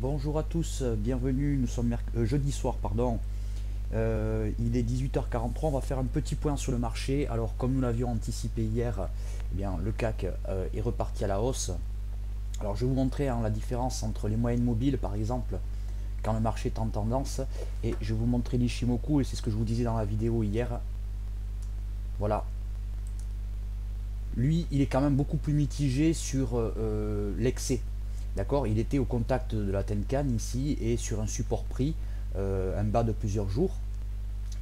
Bonjour à tous, bienvenue, nous sommes jeudi soir, pardon. Il est 18h43, on va faire un petit point sur le marché. Alors comme nous l'avions anticipé hier, eh bien, le CAC est reparti à la hausse. Alors je vais vous montrer la différence entre les moyennes mobiles par exemple, quand le marché est en tendance, et je vais vous montrer l'Ishimoku, et c'est ce que je vous disais dans la vidéo hier. Voilà. Lui, il est quand même beaucoup plus mitigé sur l'excès. D'accord, il était au contact de la Tenkan ici et sur un support prix, un bas de plusieurs jours.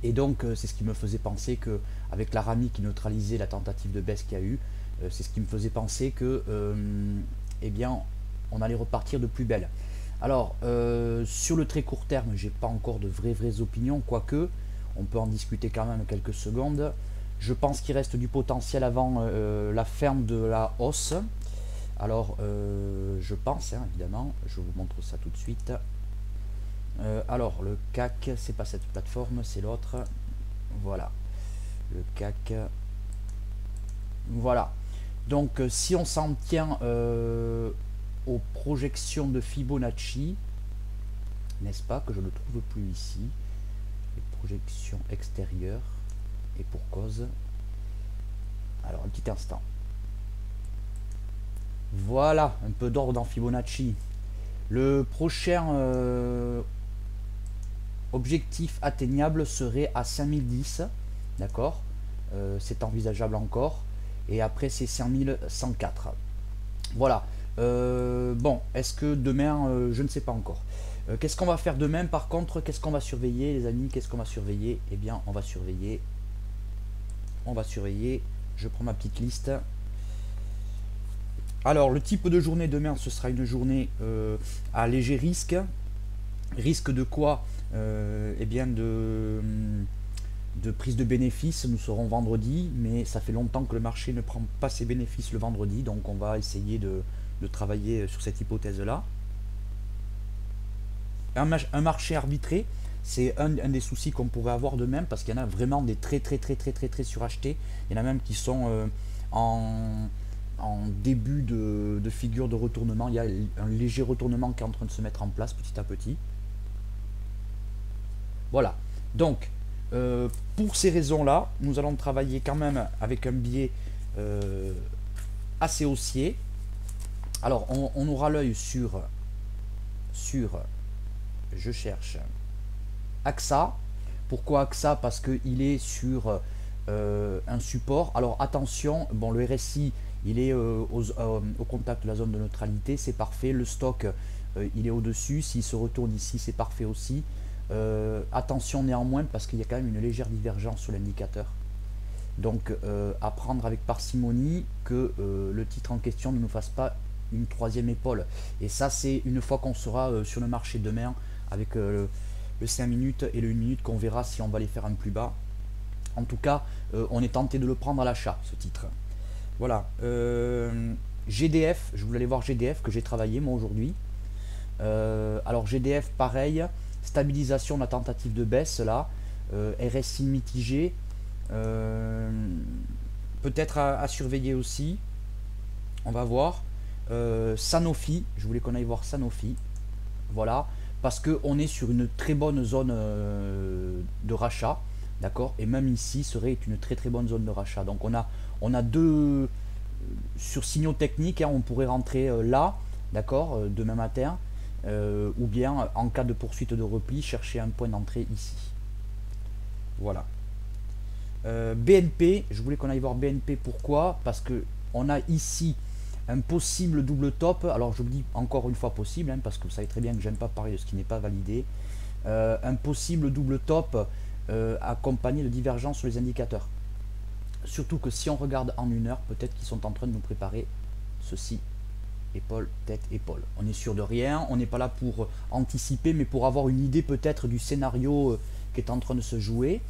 Et donc c'est ce qui me faisait penser que, avec la RAMI qui neutralisait la tentative de baisse qu'il y a eu, c'est ce qui me faisait penser que eh bien, on allait repartir de plus belle. Alors sur le très court terme, j'ai pas encore de vraies opinions, quoique on peut en discuter quand même quelques secondes. Je pense qu'il reste du potentiel avant la ferme de la hausse. Alors, je pense, évidemment, je vous montre ça tout de suite. Alors, le CAC, c'est pas cette plateforme, c'est l'autre. Voilà, le CAC. Voilà. Donc, si on s'en tient aux projections de Fibonacci, n'est-ce pas, que je ne trouve plus ici, les projections extérieures, et pour cause. Alors, un petit instant. Voilà, un peu d'ordre dans Fibonacci. Le prochain objectif atteignable serait à 5010, d'accord, c'est envisageable encore. Et après, c'est 5104. Voilà. Bon, est-ce que demain, je ne sais pas encore. Qu'est-ce qu'on va faire demain par contre? Qu'est-ce qu'on va surveiller, les amis? Qu'est-ce qu'on va surveiller? Eh bien, on va surveiller. Je prends ma petite liste. Alors, le type de journée demain, ce sera une journée à léger risque. Risque de quoi? Eh bien, de prise de bénéfices. Nous serons vendredi, mais ça fait longtemps que le marché ne prend pas ses bénéfices le vendredi, donc on va essayer de travailler sur cette hypothèse-là. Un marché arbitré, c'est un des soucis qu'on pourrait avoir demain, parce qu'il y en a vraiment des très surachetés. Il y en a même qui sont en début de figure de retournement. Il y a un léger retournement qui est en train de se mettre en place petit à petit. Voilà. Donc, pour ces raisons-là, nous allons travailler quand même avec un biais assez haussier. Alors, on aura l'œil sur, je cherche, AXA. Pourquoi AXA? Parce qu'il est sur un support. Alors, attention, bon, le RSI, il est au contact de la zone de neutralité, c'est parfait. Le stock, il est au-dessus. S'il se retourne ici, c'est parfait aussi. Attention néanmoins, parce qu'il y a quand même une légère divergence sur l'indicateur. Donc, à prendre avec parcimonie que le titre en question ne nous fasse pas une troisième épaule. Et ça, c'est une fois qu'on sera sur le marché demain, avec le 5 minutes et le 1 minute, qu'on verra si on va les faire un plus bas. En tout cas, on est tenté de le prendre à l'achat, ce titre. Voilà. GDF, je voulais aller voir GDF que j'ai travaillé moi aujourd'hui. Alors GDF, pareil, stabilisation de la tentative de baisse là, RSI mitigé, peut-être à surveiller aussi. On va voir. Sanofi, je voulais qu'on aille voir Sanofi. Voilà, parce qu'on est sur une très bonne zone de rachat. D'accord, et même ici serait une très bonne zone de rachat. Donc on a deux sur signaux techniques, on pourrait rentrer là, d'accord, demain matin, ou bien en cas de poursuite de repli, chercher un point d'entrée ici. Voilà. BNP, je voulais qu'on aille voir BNP. Pourquoi? Parce que on a ici un possible double top. Alors je vous dis encore une fois possible, parce que vous savez très bien que j'aime pas parler de ce qui n'est pas validé. Un possible double top accompagné de divergence sur les indicateurs. Surtout que si on regarde en une heure, peut-être qu'ils sont en train de nous préparer ceci. Épaule, tête, épaule. On n'est sûr de rien, on n'est pas là pour anticiper, mais pour avoir une idée peut-être du scénario qui est en train de se jouer.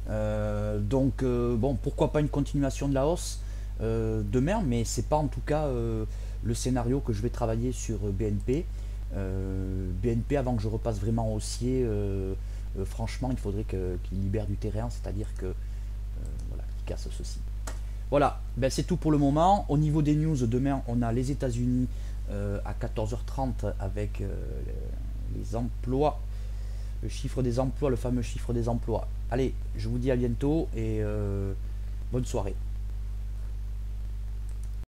Donc bon, pourquoi pas une continuation de la hausse demain, mais c'est pas en tout cas le scénario que je vais travailler sur BNP. BNP, avant que je repasse vraiment haussier, franchement, il faudrait qu'il libère du terrain, c'est-à-dire que voilà, qu'il casse ceci. Voilà, ben c'est tout pour le moment. Au niveau des news, demain, on a les États-Unis à 14h30 avec les emplois, le chiffre des emplois, le fameux chiffre des emplois. Allez, je vous dis à bientôt et bonne soirée.